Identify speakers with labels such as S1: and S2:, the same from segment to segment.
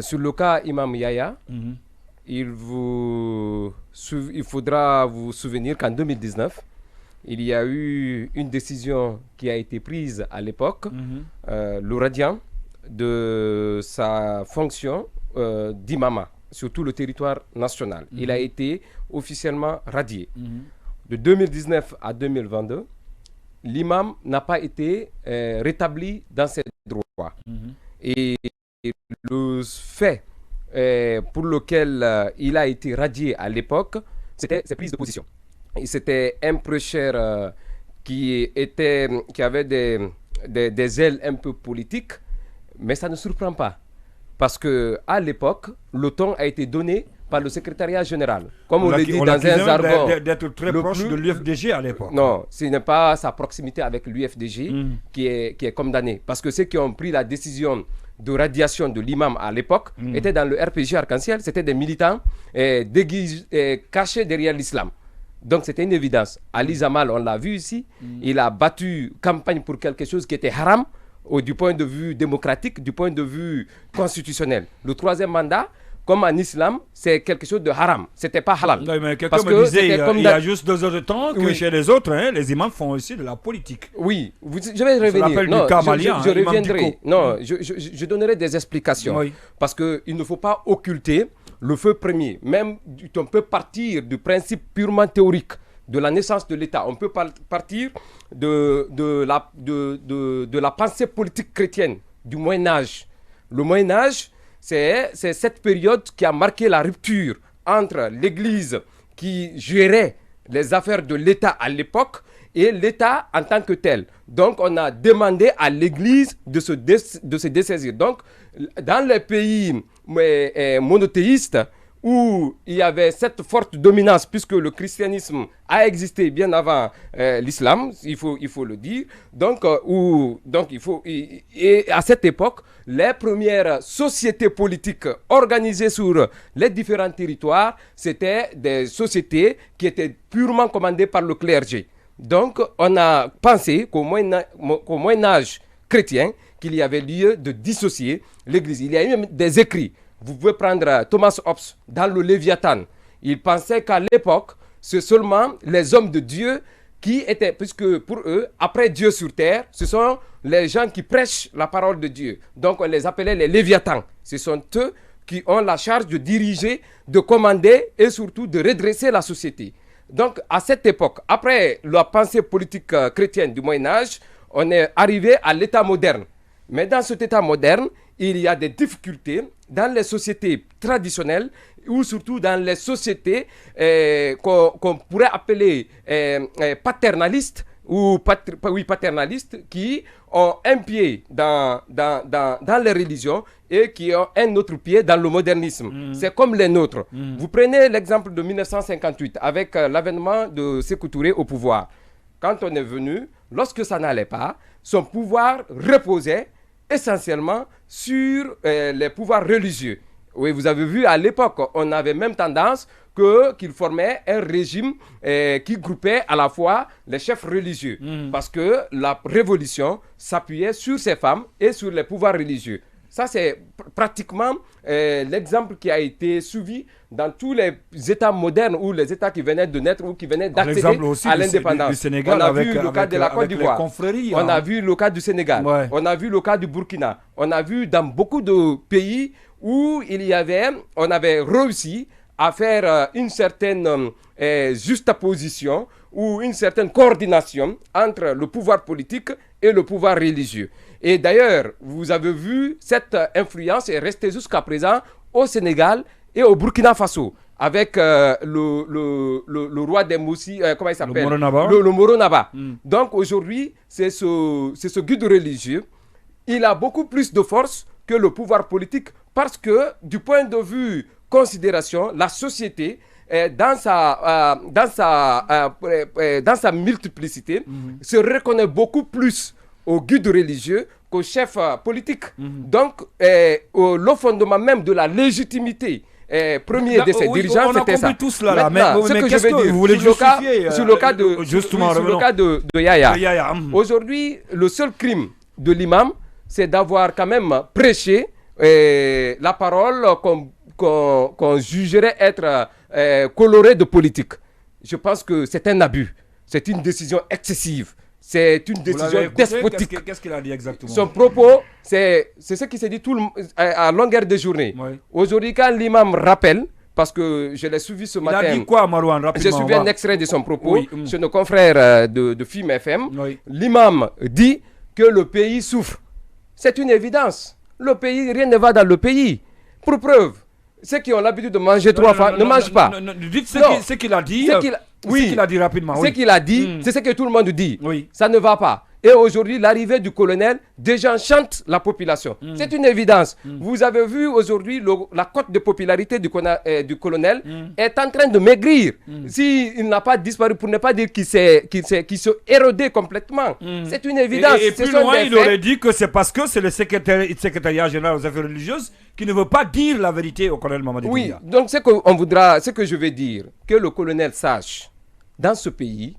S1: Sur le cas Imam Yahya, il faudra vous souvenir qu'en 2019, il y a eu une décision qui a été prise à l'époque, le radiant de sa fonction d'imama sur tout le territoire national. Il a été officiellement radié. De 2019 à 2022, l'imam n'a pas été rétabli dans ses droits. Et le fait pour lequel il a été radié à l'époque, c'était ses prises de position. C'était un prêcheur qui avait des ailes un peu politiques, mais ça ne surprend pas. Parce qu'à l'époque, le ton a été donné par le secrétariat général. Comme on le dit dans un jargon.
S2: D'être très proche de l'UFDG à l'époque.
S1: Non, ce n'est pas sa proximité avec l'UFDG qui est condamnée. Parce que ceux qui ont pris la décision de radiation de l'imam à l'époque étaient dans le RPG Arc-en-Ciel. C'était des militants cachés derrière l'islam. Donc c'était une évidence. Ali Zamal, on l'a vu ici, il a battu campagne pour quelque chose qui était haram, du point de vue démocratique, du point de vue constitutionnel. Le troisième mandat, comme en islam, c'est quelque chose de haram. C'était pas halal.
S2: Non, mais quelqu'un me disait, il y a juste 2 heures de temps que chez les autres, les imams font aussi de la politique.
S1: Oui, je vais revenir. Non, je reviendrai. Non, je donnerai des explications. Oui. Parce qu'il ne faut pas occulter le feu premier. Même, on peut partir du principe purement théorique de la naissance de l'État. On peut partir de la pensée politique chrétienne du Moyen-Âge. Le Moyen-Âge, c'est cette période qui a marqué la rupture entre l'Église qui gérait les affaires de l'État à l'époque et l'État en tant que tel. Donc, on a demandé à l'Église de se dessaisir. Donc, dans les pays monothéistes, où il y avait cette forte dominance, puisque le christianisme a existé bien avant l'islam, il faut le dire. Donc et à cette époque, les premières sociétés politiques organisées sur les différents territoires, c'était des sociétés qui étaient purement commandées par le clergé. Donc, on a pensé qu'au Moyen-Âge chrétien, qu'il y avait lieu de dissocier l'Église. Il y a eu même des écrits. Vous pouvez prendre Thomas Hobbes dans le Léviathan. Il pensait qu'à l'époque, c'est seulement les hommes de Dieu qui étaient, puisque pour eux, après Dieu sur terre, ce sont les gens qui prêchent la parole de Dieu. Donc on les appelait les Léviathans. Ce sont eux qui ont la charge de diriger, de commander et surtout de redresser la société. Donc à cette époque, après la pensée politique chrétienne du Moyen-Âge, on est arrivé à l'état moderne. Mais dans cet état moderne, il y a des difficultés dans les sociétés traditionnelles ou surtout dans les sociétés qu'on pourrait appeler paternalistes ou paternalistes qui ont un pied dans les religions et qui ont un autre pied dans le modernisme. C'est comme les nôtres. Vous prenez l'exemple de 1958 avec l'avènement de Sékou Touré au pouvoir. Quand on est venu, lorsque ça n'allait pas, son pouvoir reposait essentiellement sur les pouvoirs religieux. Oui, vous avez vu à l'époque, on avait même tendance qu'il formait un régime qui groupait à la fois les chefs religieux. Parce que la révolution s'appuyait sur ces femmes et sur les pouvoirs religieux. Ça, c'est pratiquement l'exemple qui a été suivi dans tous les États modernes ou les États qui venaient de naître ou qui venaient d'accéder à l'indépendance.
S2: On
S1: a vu le cas de la Côte d'Ivoire. On a vu le cas du Sénégal.
S2: Ouais.
S1: On a vu le cas du Burkina. On a vu dans beaucoup de pays où on avait réussi à faire une certaine juxtaposition ou une certaine coordination entre le pouvoir politique et le pouvoir religieux. Et d'ailleurs, vous avez vu, cette influence est restée jusqu'à présent au Sénégal et au Burkina Faso, avec le roi des Moussi, comment il s'appelle ? Le Moro Naba. Donc aujourd'hui, c'est ce guide religieux. Il a beaucoup plus de force que le pouvoir politique parce que du point de vue considération, la société, dans sa multiplicité, se reconnaît beaucoup plus au guide religieux qu'au chef politique. Donc, le fondement même de la légitimité premier de ces dirigeants, c'était ça.
S2: Tout cela,
S1: maintenant, ce que je veux dire, sur le cas de Yahya, aujourd'hui, le seul crime de l'imam, c'est d'avoir quand même prêché la parole qu'on jugerait être colorée de politique. Je pense que c'est un abus. C'est une décision excessive. C'est une décision despotique.
S2: Qu'est-ce qu'il a dit exactement?
S1: Son propos, c'est ce qui s'est dit à longueur de journée. Oui. Aujourd'hui, quand l'imam rappelle, parce que je l'ai suivi ce matin.
S2: Il a dit quoi, Marouane, rapidement?
S1: J'ai suivi un extrait de son propos chez nos confrères de FIM FM. Oui. L'imam dit que le pays souffre. C'est une évidence. Le pays, rien ne va dans le pays. Pour preuve, ceux qui ont l'habitude de manger trois fois ne mangent pas.
S2: Dites ce qu'il a dit. Oui, ce qu'il a dit rapidement.
S1: Ce qu'il a dit, c'est ce que tout le monde dit.
S2: Oui.
S1: Ça ne va pas. Et aujourd'hui, l'arrivée du colonel désenchante la population. C'est une évidence. Vous avez vu aujourd'hui la cote de popularité du colonel est en train de maigrir. S'il n'a pas disparu, pour ne pas dire qu'il s'est érodé complètement. C'est une évidence.
S2: Et plus loin, il aurait dit que c'est parce que c'est le secrétariat général aux affaires religieuses qui ne veut pas dire la vérité au colonel Mamadi Doumbouya.
S1: Oui, donc ce que je vais dire, que le colonel sache, dans ce pays,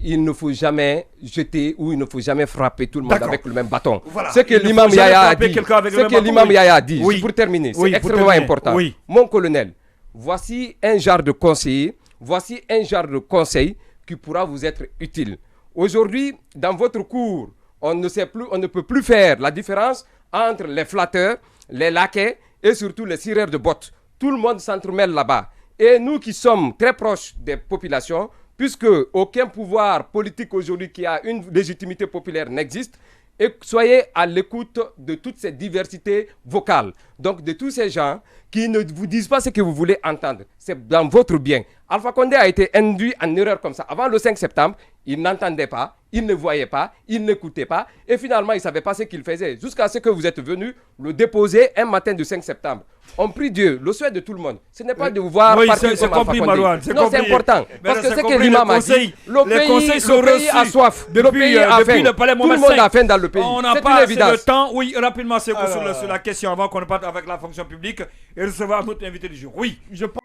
S1: il ne faut jamais jeter ou il ne faut jamais frapper tout le monde avec le même bâton.
S2: Voilà.
S1: Ce que l'imam Yahya a dit, pour terminer, c'est extrêmement important. Oui. Mon colonel, voici un genre de conseiller, voici un genre de conseil qui pourra vous être utile. Aujourd'hui, dans votre cours, on ne peut plus faire la différence entre les flatteurs, les laquais et surtout les cireurs de bottes. Tout le monde s'entremêle là-bas. Et nous qui sommes très proches des populations, puisque aucun pouvoir politique aujourd'hui qui a une légitimité populaire n'existe, et soyez à l'écoute de toute cette diversité vocale. Donc de tous ces gens qui ne vous disent pas ce que vous voulez entendre. C'est dans votre bien. Alpha Condé a été induit en erreur comme ça. Avant le 5 septembre, il n'entendait pas, il ne voyait pas, il n'écoutait pas, et finalement il ne savait pas ce qu'il faisait. Jusqu'à ce que vous êtes venu le déposer un matin du 5 septembre. On prie Dieu, le souhait de tout le monde. Ce n'est pas de vous voir partir comme Alpha Condé. Non, c'est important. Parce que c'est que l'imam a dit, le pays a soif. Le pays a faim. Tout le monde a faim dans le pays.
S2: On n'a pas assez de temps. Oui, rapidement, c'est sur la question avant qu'on ne parte avec la fonction publique et recevoir notre invité du jour. Oui, je pense.